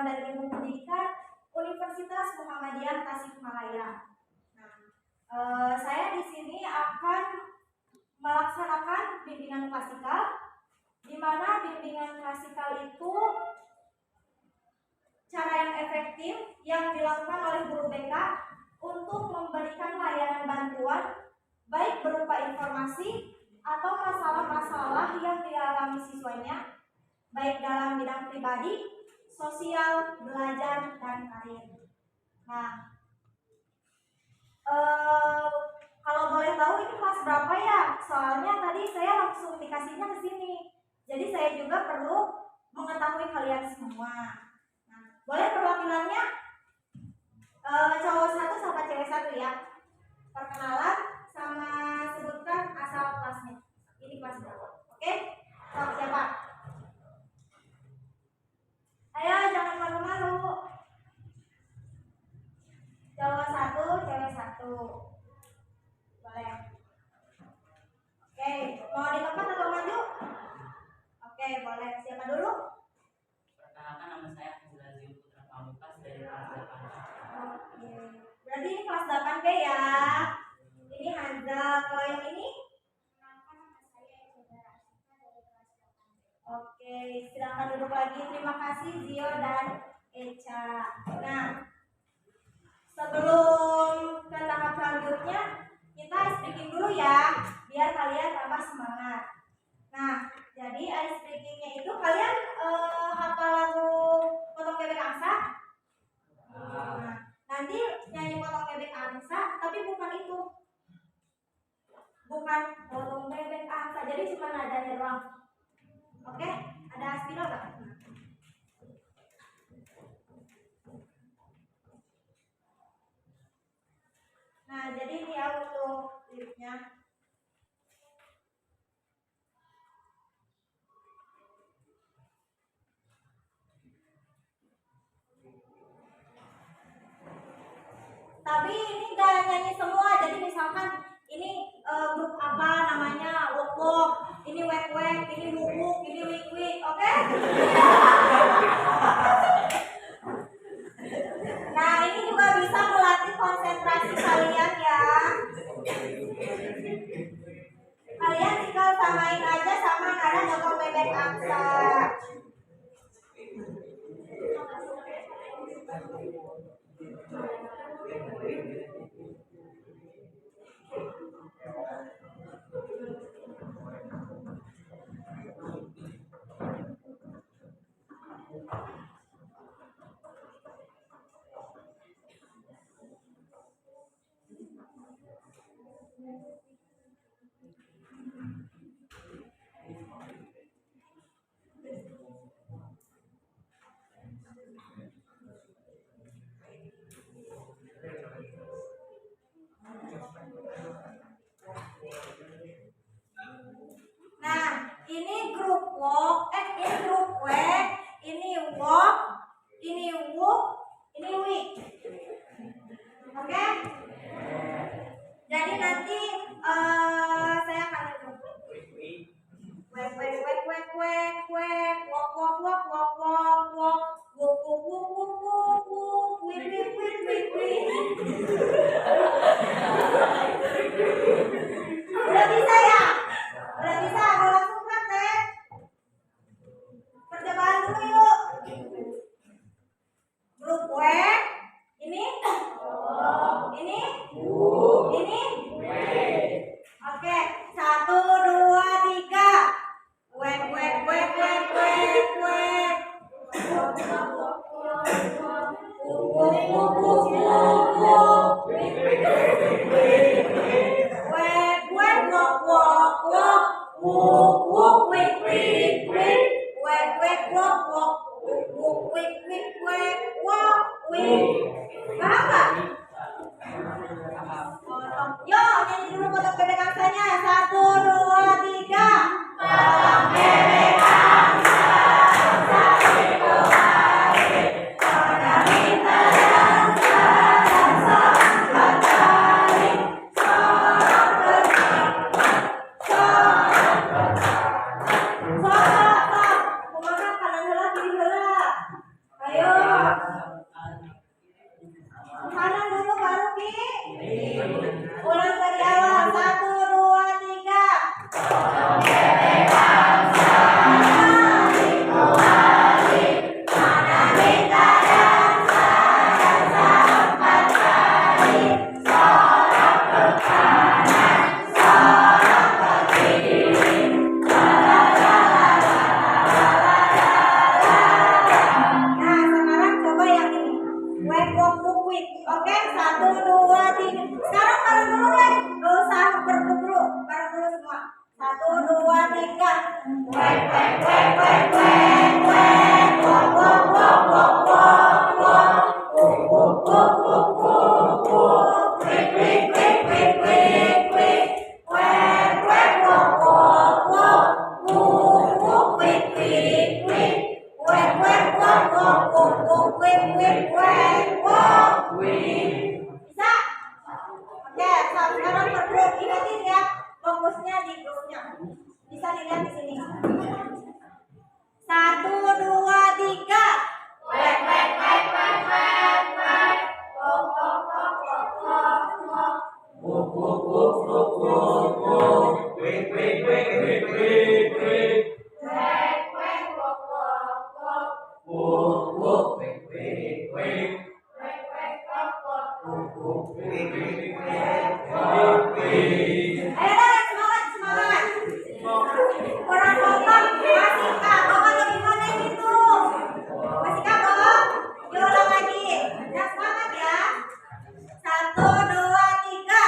Pengetahuan dan Ilmu Pendidikan Universitas Muhammadiyah Tasikmalaya. Nah, saya di sini akan melaksanakan bimbingan klasikal, di mana bimbingan klasikal itu cara yang efektif yang dilakukan oleh guru BK untuk memberikan layanan bantuan baik berupa informasi atau masalah-masalah yang dialami siswanya baik dalam bidang pribadi, sosial, belajar, dan karir. Nah, kalau boleh tahu ini kelas berapa ya? Soalnya tadi saya langsung dikasihnya ke sini. Jadi saya juga perlu mengetahui kalian semua. Nah, boleh perwakilannya cowok satu sama cewek satu ya. Perkenalan sama sebutkan asal kelasnya. Ini kelas berapa? Oke? So, siapa? Ayo jangan malu-malu. Cowok satu, cewek satu. Boleh. Oke, mau di tempat atau maju? Oke, boleh. Siapa dulu? Perkenalkan, nama saya Hazil Putra Pamungkas dari kelas 8. Oke. Berarti ini kelas 8B ya. Ini Hazal. Kalau yang ini? Oke, silakan duduk lagi. Terima kasih Zio dan Echa. Nah, sebelum ke tahap selanjutnya, kita ice breaking dulu ya, biar kalian tambah semangat. Nah, jadi ice breakingnya itu kalian hafal lagu Potong Bebek Angsa? Nah, nanti nyanyi Potong Bebek Angsa, tapi bukan itu. Bukan Potong Bebek Angsa, jadi cuma nadanya doang. Oke, ada aspirol gak? Nah, jadi ini ya untuk liriknya. Tapi ini gak nyanyi semua, jadi misalkan ini grup apa namanya, wok-wok, ini wek-wek, ini wuk-wuk, ini wik-wik, oke? Nah, ini juga bisa melatih konsentrasi kalian ya. Kalian tinggal samain aja sama nada Potong Bebek Angsa. Nah, ini grup wok, ini grup wek, ini wok, ini wuk, ini wik. Oke? Jadi nanti saya akan wek wek wek wek wek wek wok wok wok wok wok wok wuk wuk wuk wuk wuk wuk wik wik wik wik wik. Udah bisa ya? Udah bisa, mau langsung praktek. Percobaan dulu yuk. Grup wek, ini, ini, oke, 1, 2, 3. Wek wek wek wek wek wek. Paham nggak? Yuk, nyanyi dulu Potong Bebek Angsanya. 1, 1, 2, 3. Wek wek wek wek wek wek. Wok wok wok wok wok wok. Wok wok wok wok wok wok. Wek wek wek wek wek wek. Wek wek wok wok wok. Wok wok wek wek wek. Wek wek wok wok wok wok. Wek wek wek wok. Bisa? Oke, sekarang per grup ingatin ya, fokusnya di grupnya. Bisa dilihat di sini. 1, 2, 3. Wek wek wek wek wek wek. Wok wok wok wok wok wok. Wok wok wok wok wok wok. Wek wek wek wek wek wek. Wek wek wok wok wok. Wok wok wek wek wek. Wek wek wok wok. Wok wok wek wek wek wek wek. Ayo dah, semangat semangat. Kurang kompak, masih kagok atau gimana gitu? Masih kagok? Diulang lagi. Nah, semangat ya. 1, 2, 3.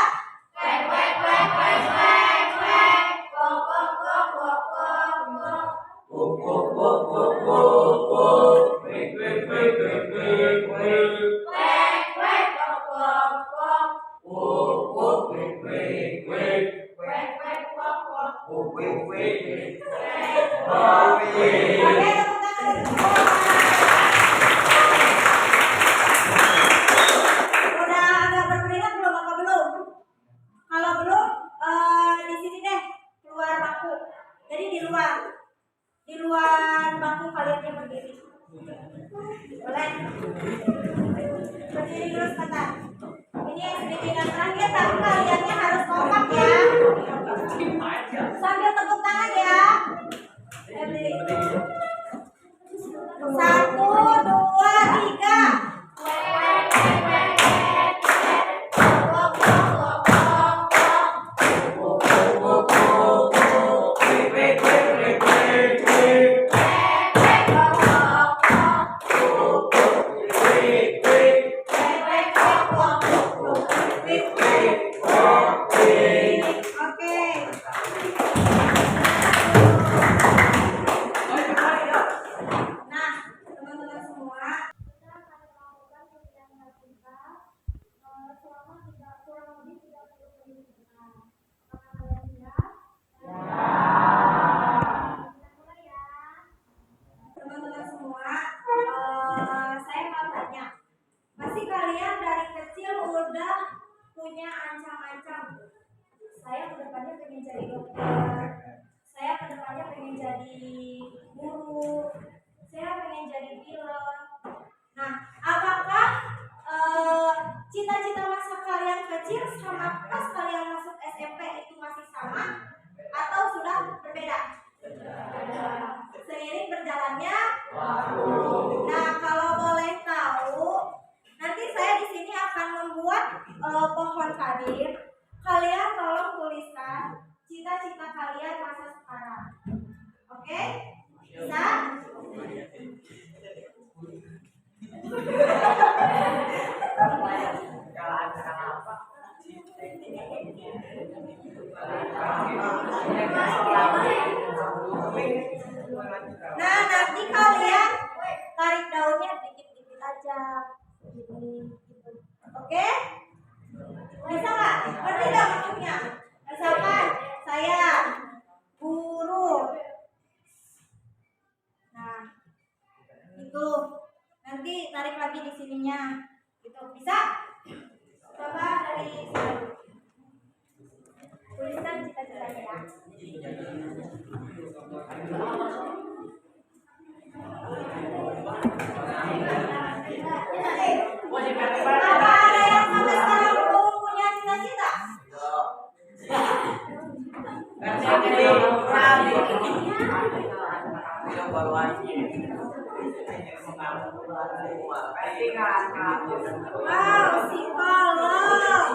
Wek wek wek wek wek wek. Wok wok wok wok wok wok. Wok wok wok wok wok wok. Wek wek wek wek wek wek. Wek wek wok wok wok. Wok wok wek wek wek. Wek wek wok wok. Wok wek wek wek. Wek. Oke. Oke, tepuk tangan untuk semua. Udah agak berkeringat belum apa belum? Kalau belum, di sini deh keluar bangku. Jadi di luar bangku kalian yang berdiri. Boleh? Berdiri dulu sebentar. Ini sedikit yang terakhir, tapi kaliannya harus kompak ya. Sambil tepuk tangan ya. Ayo berdiri. 1, 2, 3. Nah, teman-teman semua, kita akan melakukan kegiatan kita selama kurang lebih 30 menit ke depan. Apakah kalian siap? Ya. Kita mulai ya. Teman-teman semua, saya mau tanya, pasti kalian dari kecil udah punya ancang-ancang. Saya kedepannya pengen jadi dokter. Saya kedepannya pengen jadi guru. Saya pengen jadi pilot. Nah, apakah cita-cita masa kalian kecil sama pas kalian masuk SMP itu masih sama atau sudah berbeda? Seiring berjalannya. Nah, kalau boleh tahu, nanti saya di sini akan membuat pohon karir. Kalian tolong tuliskan cita-cita kalian masa sekarang. Oke? Bisa? Nah, nanti kalian tarik daunnya dikit-dikit aja. Gini, gitu. Oke? Bisa nggak? Ngerti nggak maksudnya? Misalkan saya guru. Nah, itu nanti tarik lagi di sininya. Gitu. Bisa? Coba dari sini. Tuliskan cita-citanya ya. Apa ada yang sampai sekarang belum punya cita-cita? Wow, psikolog.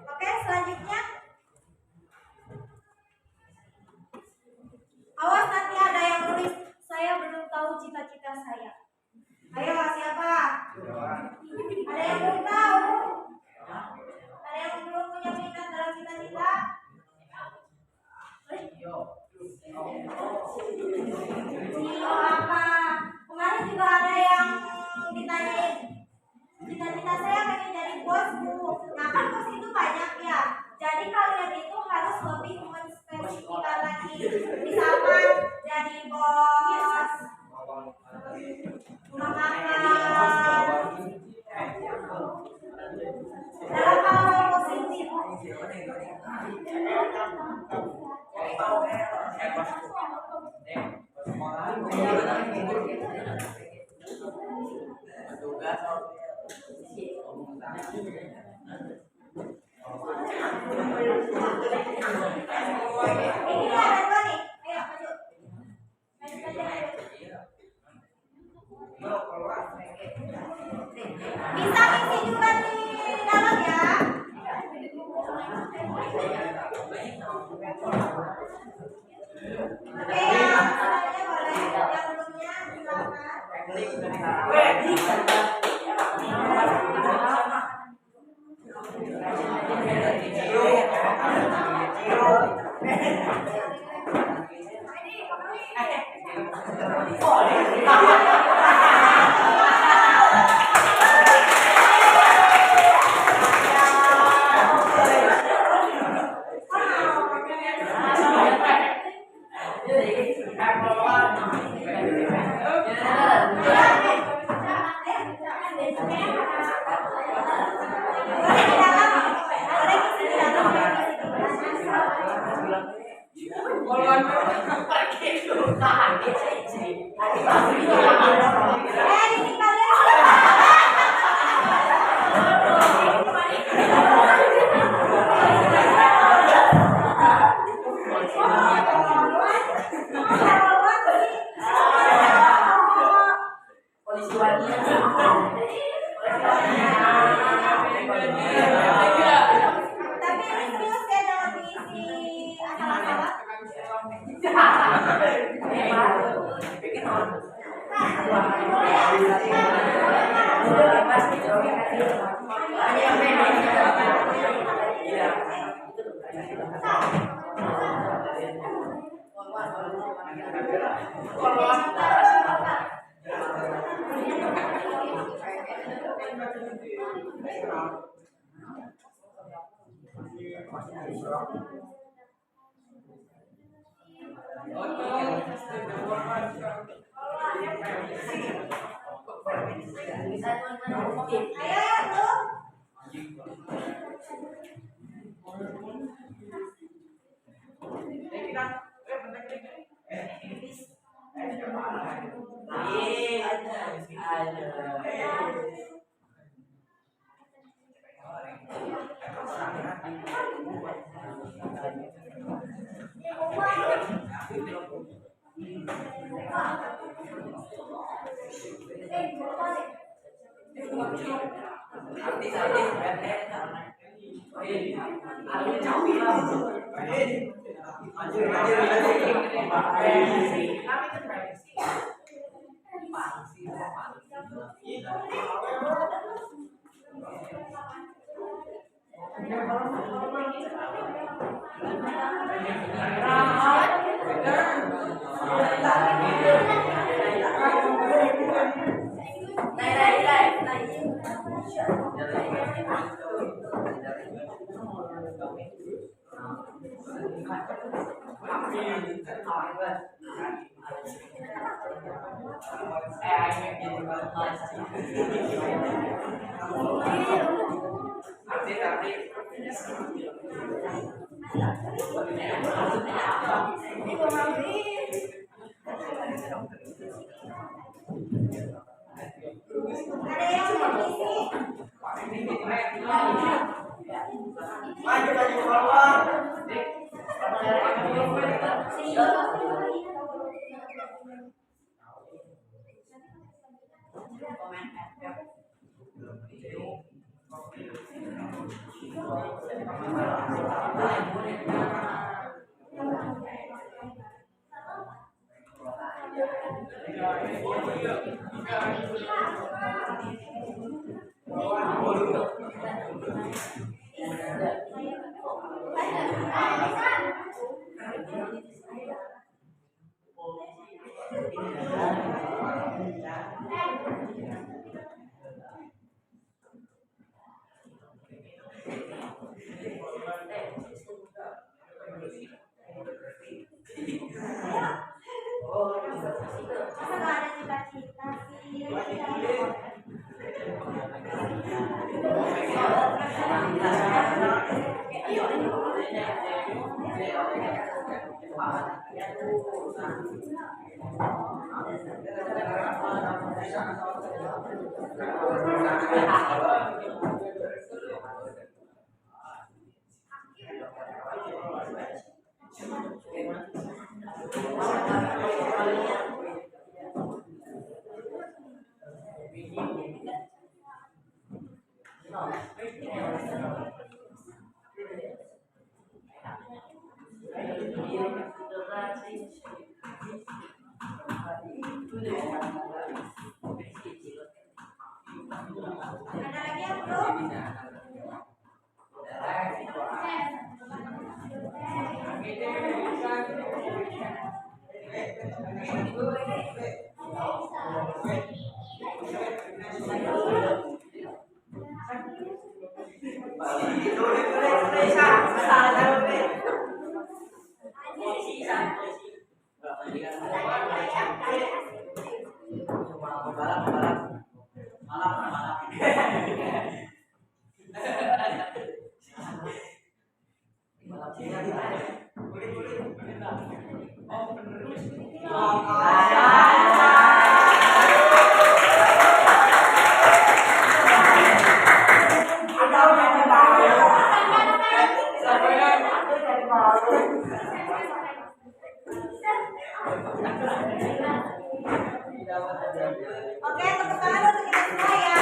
Oke, selanjutnya Dalam hal positif. Ini ada dua nih. Ayo maju. Maju saja. Bisa ngisi juga di dalam ya. Oke ya, selanjutnya boleh yang belumnya silakan. Tapi ini serius ya, jangan diisi asal-asalan. Ayo tuh. Ada yang mau diisi? Masa nggak ada cita-cita sih? Ada lagi yang belum? Oke, tepuk tangan untuk kita semua ya.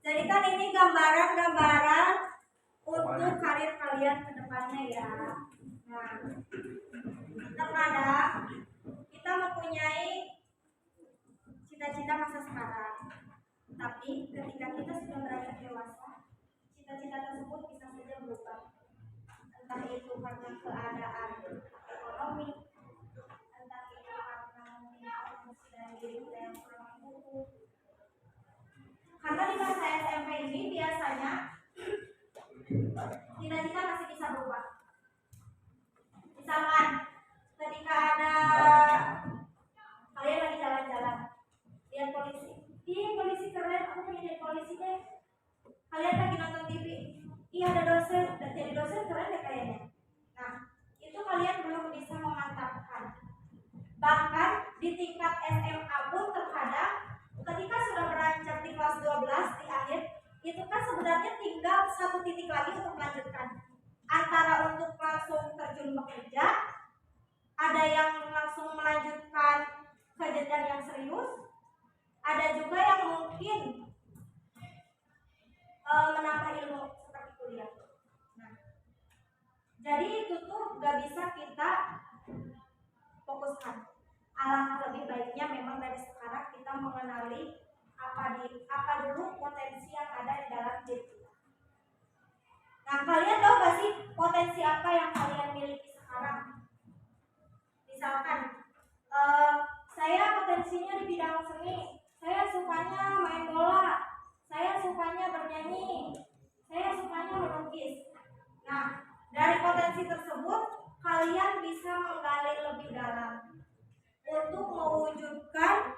Jadikan ini gambaran-gambaran untuk karir kalian ke depannya ya. Nah, terkadang kita mempunyai cita-cita masa sekarang, tapi ketika kita sudah beranjak dewasa, cita-cita tersebut bisa saja berubah. Entah itu karena keadaan ekonomi, entah itu karena mungkin kondisi dari diri kita yang kurang mendukung. Karena di masa SMP ini biasanya cita-cita masih bisa berubah. Misalkan ketika ada kalian lagi jalan-jalan, lihat polisi, ih polisi keren, aku pengen jadi polisi deh. Kalian lagi nonton TV, iya ada dosen, dan jadi dosen keren deh kayaknya. Nah, itu kalian belum bisa memantapkan. Bahkan di tingkat SMA pun terkadang ketika sudah beranjak di kelas 12 di akhir, itu kan sebenarnya tinggal satu titik lagi untuk melanjutkan. Antara untuk langsung terjun bekerja, ada yang langsung melanjutkan ke jenjang yang serius, ada juga yang mungkin menambah ilmu seperti kuliah. Nah, jadi itu tuh gak bisa kita fokuskan. Alangkah lebih baiknya memang dari sekarang kita mengenali apa dulu potensi yang ada di dalam diri kita. Nah, kalian tahu gak sih potensi apa yang kalian miliki sekarang? Misalkan saya potensinya di bidang seni, saya sukanya main bola, saya sukanya bernyanyi, saya sukanya melukis. Nah, dari potensi tersebut kalian bisa menggali lebih dalam untuk mewujudkan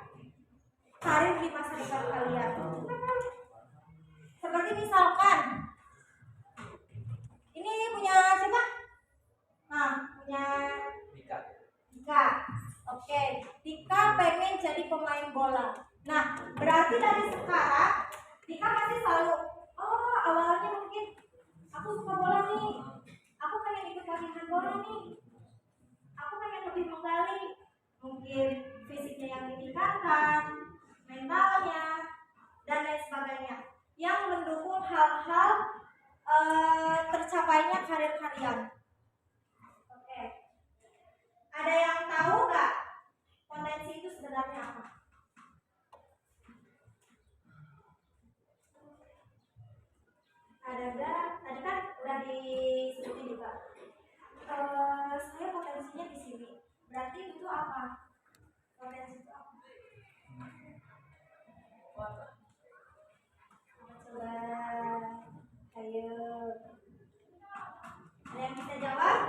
karir di masa depan kalian. Seperti misalkan ini punya siapa? Nah, punya Dika. Oke, Dika pengen jadi pemain bola. Nah, berarti dari sekarang Dika pasti selalu, oh awalnya mungkin aku suka bola nih, aku pengen ikut latihan bola nih, aku pengen lebih menggali mungkin fisiknya yang ditingkatkan, mentalnya, dan lain sebagainya yang mendukung hal-hal tercapainya karir kalian. Oke, ada yang tahu nggak potensi itu sebenarnya apa? Ada nggak? Tadi kan udah disebutin juga. Saya potensinya di sini. Berarti itu apa? Potensi itu apa? Coba, ayo. Ada yang bisa jawab?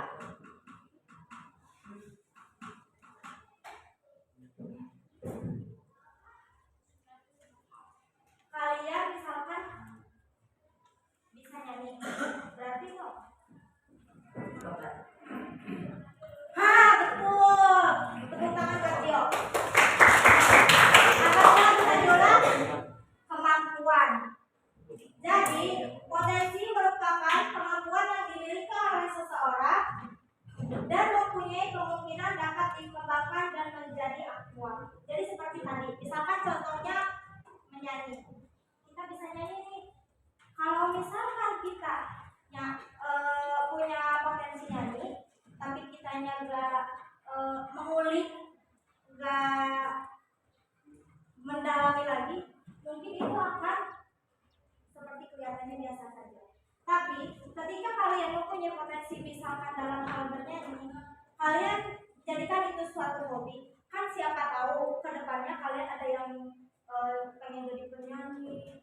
mempunyai potensi misalkan dalam hal bernyanyi, kalian jadikan itu suatu hobi. Kan siapa tahu kedepannya kalian ada yang pengen jadi penyanyi,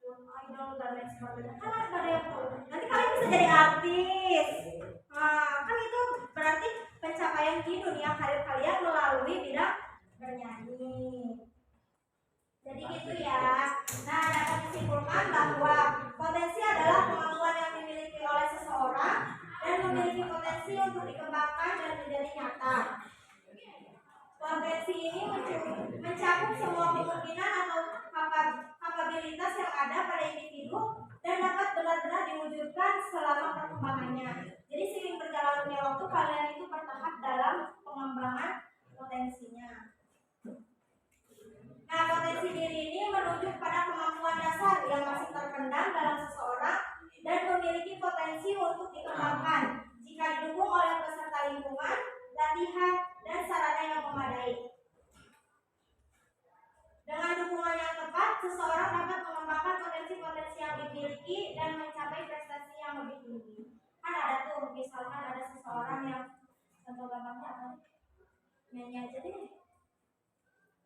idol dan lain sebagainya. Kan ada yang tahu. Nanti kalian bisa jadi artis. Nah, kan itu berarti pencapaian di dunia karir kalian melalui bidang bernyanyi. Jadi gitu ya. Nah, dapat disimpulkan bahwa potensi adalah kemampuan yang dimiliki oleh seseorang dan memiliki potensi untuk dikembangkan dan menjadi nyata. Potensi ini mencakup semua kemungkinan atau kapabilitas yang ada pada individu dan dapat benar-benar diwujudkan selama perkembangannya. Jadi seiring berjalannya waktu kalian itu bertahap dalam pengembangan potensinya. Nah, potensi diri ini merujuk pada kemampuan dasar yang masih terpendam dalam seseorang dan memiliki potensi untuk dikembangkan jika didukung oleh peserta lingkungan, latihan, dan sarana yang memadai. Dengan dukungan yang tepat, seseorang dapat mengembangkan potensi-potensi yang dimiliki dan mencapai prestasi yang lebih tinggi. Kan ada tuh, misalkan ada seseorang yang contoh gampangnya apa? Nyanyi aja deh.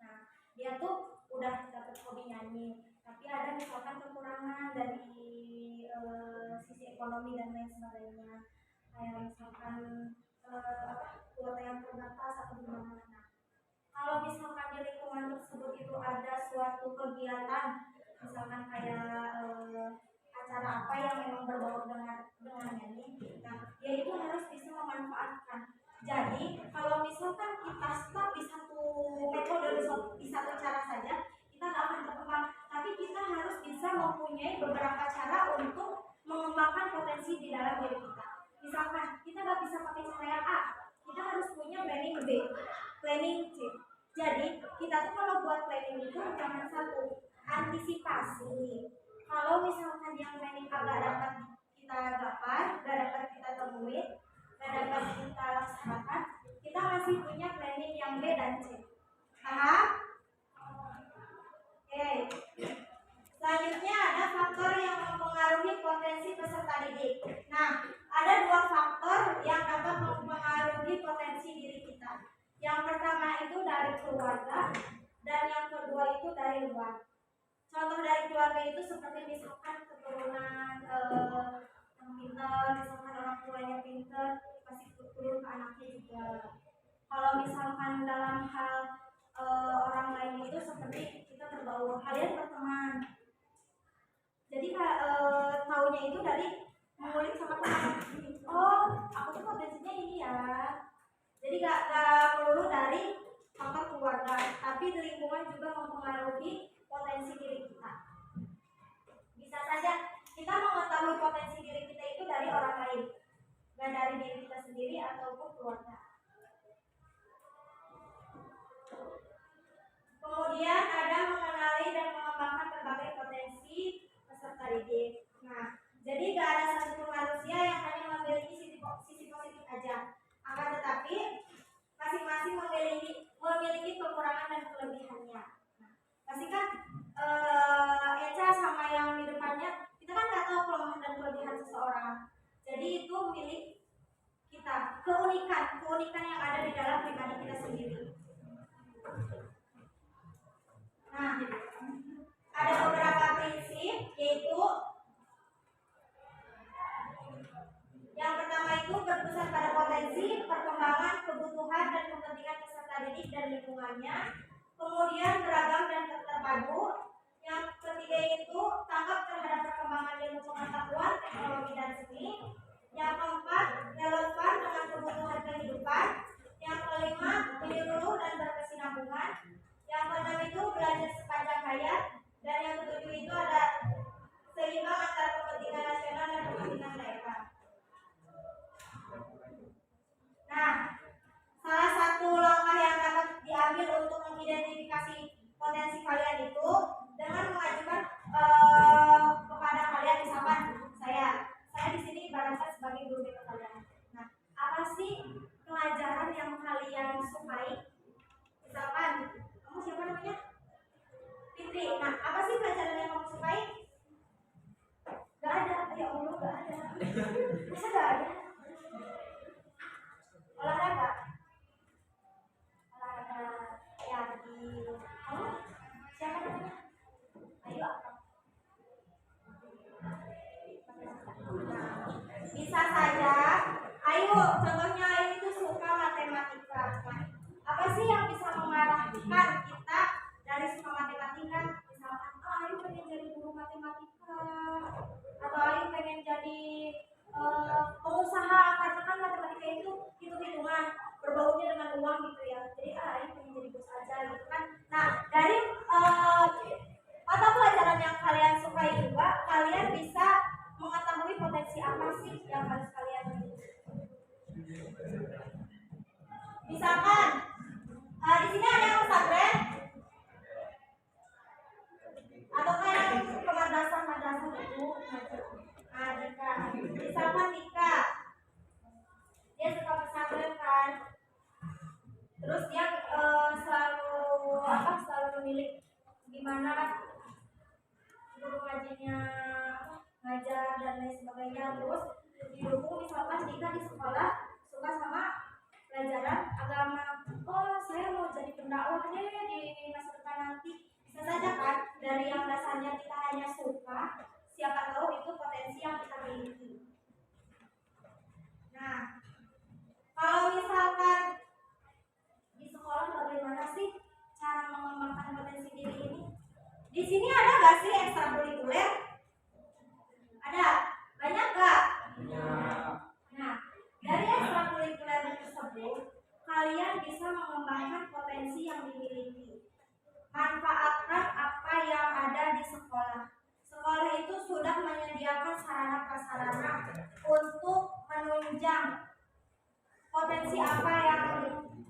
Nah, dia tuh udah dapat hobi nyanyi, tapi ada misalkan kekurangan dari sisi ekonomi dan lain sebagainya. Kayak misalkan kuota yang terbatas atau gimana. Nah, kalau misalkan di lingkungan tersebut itu ada suatu kegiatan, misalkan kayak acara apa yang memang berbau dengan nyanyi, nah dia itu harus bisa memanfaatkan. Jadi kalau misalkan kita stuck di satu metode, di satu cara saja, kita nggak akan berkembang. Tapi kita harus bisa mempunyai beberapa cara untuk mengembangkan potensi di dalam diri kita. Misalkan kita nggak bisa pakai cara yang A, kita harus punya planning B, planning C. Jadi kita tuh kalau buat planning itu jangan satu, antisipasi. Kalau misalkan yang planning agak dapat kita gapai, gak dapat kita temui, gak dapat kita laksanakan, kita masih punya planning yang B dan C. Paham? Oke. Selanjutnya ada faktor yang mempengaruhi potensi peserta didik. Nah, ada dua faktor yang dapat mempengaruhi potensi diri kita. Yang pertama itu dari keluarga dan yang kedua itu dari luar. Contoh dari keluarga itu seperti misalkan keturunan yang pintar, misalkan orang tuanya pintar, pasti turun ke anaknya juga. Kalau misalkan dalam hal orang lain itu seperti kita berbaur, kalian berteman. Jadi taunya itu dari mengulik sama teman. Oh, aku tuh potensinya ini ya. Jadi gak perlu dari faktor keluarga, tapi lingkungan juga mempengaruhi potensi diri kita. Bisa saja kita mengetahui potensi diri kita itu dari orang lain, gak dari diri kita sendiri ataupun keluarga. Kemudian ada mengenali dan mengembangkan berbagai potensi peserta didik. Nah, jadi gak ada satu manusia yang hanya memiliki sisi positif aja. Akan tetapi masing-masing memiliki kekurangan dan kelebihannya. Nah, pasti kan Eca sama yang di depannya kita kan nggak tahu kelemahan dan kelebihan seseorang. Jadi itu milik kita, keunikan yang ada di dalam pribadi kita sendiri. Nah, ada beberapa prinsip, yaitu yang pertama itu berpusat pada potensi, perkembangan, kebutuhan dan kepentingan peserta didik dan lingkungannya. Kemudian beragam dan terpadu. Yang ketiga itu tanggap terhadap perkembangan ilmu pengetahuan, teknologi dan seni. Yang keempat relevan dengan kebutuhan kehidupan. Yang kelima menyeluruh dan berkesinambungan. Yang keenam itu belajar sepanjang hayat. Dan yang ketujuh itu ada seimbang antara kepentingan nasional dan kepentingan daerah. Nah, salah satu langkah yang dapat diambil untuk mengidentifikasi potensi kalian itu dengan mengajukan kepada kalian, misalkan saya di sini ibaratkan sebagai guru BK kalian. Nah, apa sih pelajaran yang kalian sukai? Misalkan kamu siapa namanya? Fitri. Nah, apa sih pelajaran yang kamu sukai? Gak ada, ya Allah gak ada. Masa gak ada? gimana guru ngajinya ngajar dan lain sebagainya. Terus didukung misalkan jika di sekolah suka sama pelajaran agama, oh saya mau jadi pendakwah deh di masa depan nanti. Bisa saja kan dari yang dasarnya kita hanya suka, siapa tahu itu potensi yang kita miliki. Nah, kalau misalkan di sekolah bagaimana sih cara mengembangkan potensi diri ini? Di sini ada nggak sih ekstrakurikuler? Ada? Banyak nggak? Nah, dari ekstrakurikuler tersebut, kalian bisa mengembangkan potensi yang dimiliki. Manfaatkan apa yang ada di sekolah. Sekolah itu sudah menyediakan sarana prasarana untuk menunjang potensi apa yang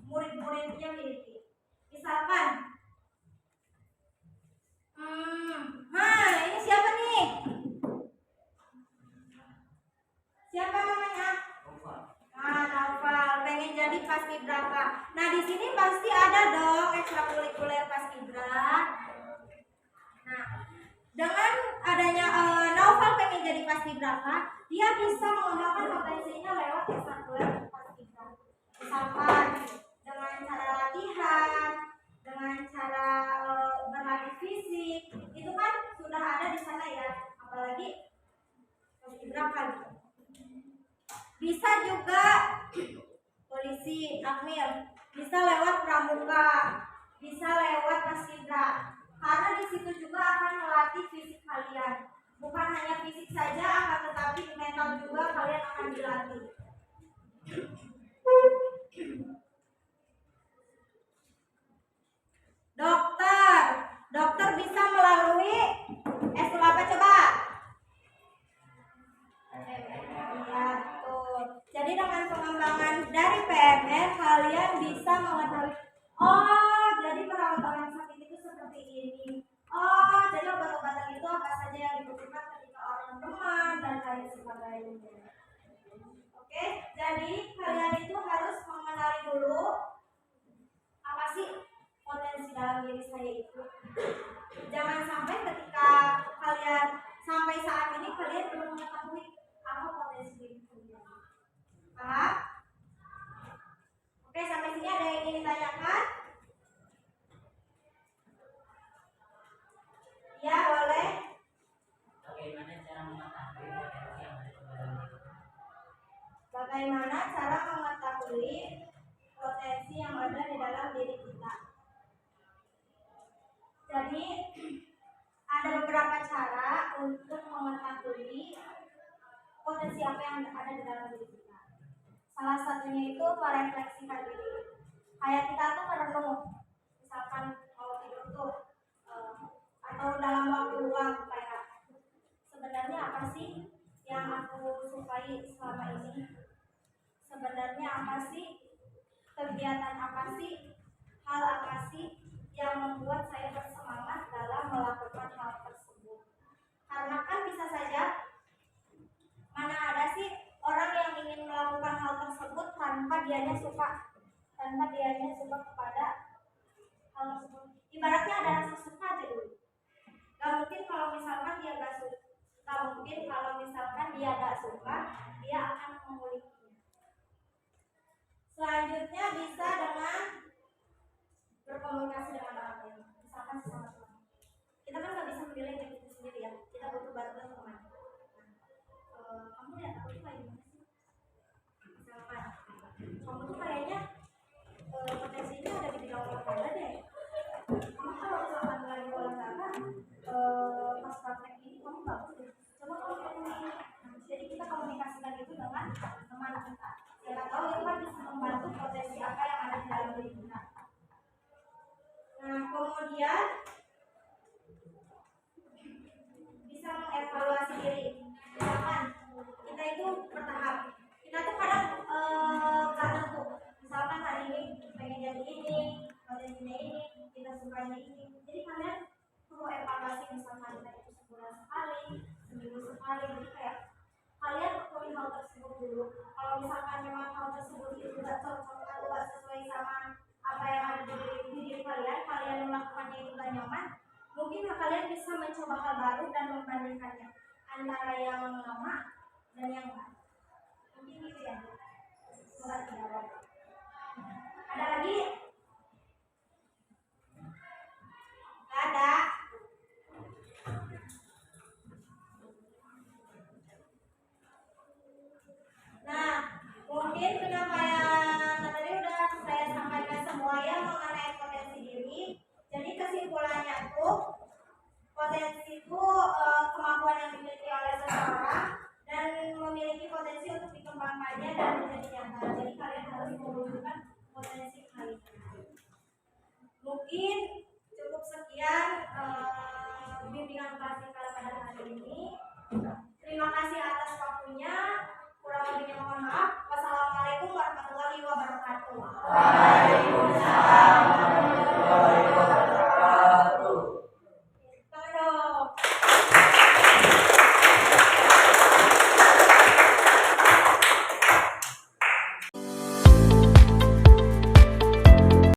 murid-muridnya miliki. Misalkan, ini siapa nih? Siapa namanya? Naufal, pengen jadi paskibraka. Nah, di sini pasti ada dong ekstrakurikuler paskibra. Nah, dengan adanya Naufal pengen jadi paskibraka, dia bisa mengembangkan potensinya lewat ekstrakurikuler paskibra. Misalkan dengan cara latihan, dengan cara berlatih fisik, itu kan sudah ada di sana ya, apalagi paskibraka gitu. Bisa juga polisi, akmil, bisa lewat pramuka, bisa lewat paskibra. Karena di situ juga akan melatih fisik kalian. Bukan hanya fisik saja, akan tetapi mental juga kalian akan dilatih. Dokter bisa melalui S1 apa coba? Ya, betul. Jadi dengan pengembangan dari PMR kalian bisa mengetahui, oh jadi perawat orang sakit itu seperti ini. Oh jadi obat-obatan itu apa saja yang dibutuhkan ketika orang demam dan lain sebagainya. Oke, jadi kalian itu harus mengenali dulu apa sih potensi dalam diri saya itu. Jangan sampai ketika kalian sampai saat ini kalian belum mengetahui apa potensi diri kalian. Paham? Oke, sampai sini ada yang ingin ditanyakan? Ya, boleh. Bagaimana cara mengetahui potensi yang ada di dalam diri? Bagaimana cara mengetahui potensi yang ada di dalam diri kita? Jadi ada beberapa cara untuk mengetahui potensi apa yang ada di dalam diri kita. Salah satunya itu merefleksikan diri. Kayak kita tuh merenung, misalkan mau tidur tuh, atau dalam waktu luang kayak sebenarnya apa sih yang aku sukai selama ini? Sebenarnya apa sih kegiatan apa sih, hal apa sih yang membuat saya bersemangat dalam melakukan hal tersebut? Karena kan bisa saja mana ada sih orang yang ingin melakukan hal tersebut tanpa dianya suka kepada hal tersebut. Ibaratnya ada rasa suka aja dulu. Gak mungkin kalau misalkan dia gak suka, dia akan menguliknya. Selanjutnya bisa dengan berkomunikasi dengan orang lain. Misalkan sesama teman. Kita kan gak bisa menilai diri kita sendiri ya. Kita butuh bantuan teman. Kamu lihat aku tuh kayak gimana sih? Misalkan kamu tuh kayaknya potensinya ada di bidang olahraga deh. Kamu kalau misalkan lagi olahraga pas praktek ini kamu bagus deh. Coba kamu kayak ini. Jadi kita komunikasikan itu dengan teman kita. Siapa tahu itu kan bisa membantu potensi apa yang ada di dalam diri kita. Nah, kemudian bisa mengevaluasi diri. Misalkan kita itu bertahap. Kita tuh kadang gak tentu. Misalkan hari ini pengen jadi ini, potensinya ini, kita sukanya ini. Jadi kalian perlu evaluasi, misalkan kita itu sebulan sekali, seminggu sekali. Jadi kayak kalian tekuni hal tersebut dulu. Kalau misalkan memang hal tersebut itu gak cocok atau gak sesuai sama apa yang ada di diri kalian melakukannya itu gak nyaman, mungkin mungkin kalian bisa mencoba hal baru dan membandingkannya antara yang lama dan yang baru. Mungkin gitu ya. Surat jawab. Ada lagi? Gak ada. Nah, mungkin penyampaian tadi udah saya sampaikan semua ya mengenai potensi diri. Jadi kesimpulannya tuh potensi itu kemampuan yang dimiliki oleh seseorang dan memiliki potensi untuk dikembangkannya dan menjadi nyata. Jadi kalian harus mewujudkan potensi kalian. Mungkin cukup sekian bimbingan klasikal pada hari ini. Terima kasih atas waktunya. Kurang lebihnya mohon maaf. Wassalamualaikum warahmatullahi wabarakatuh.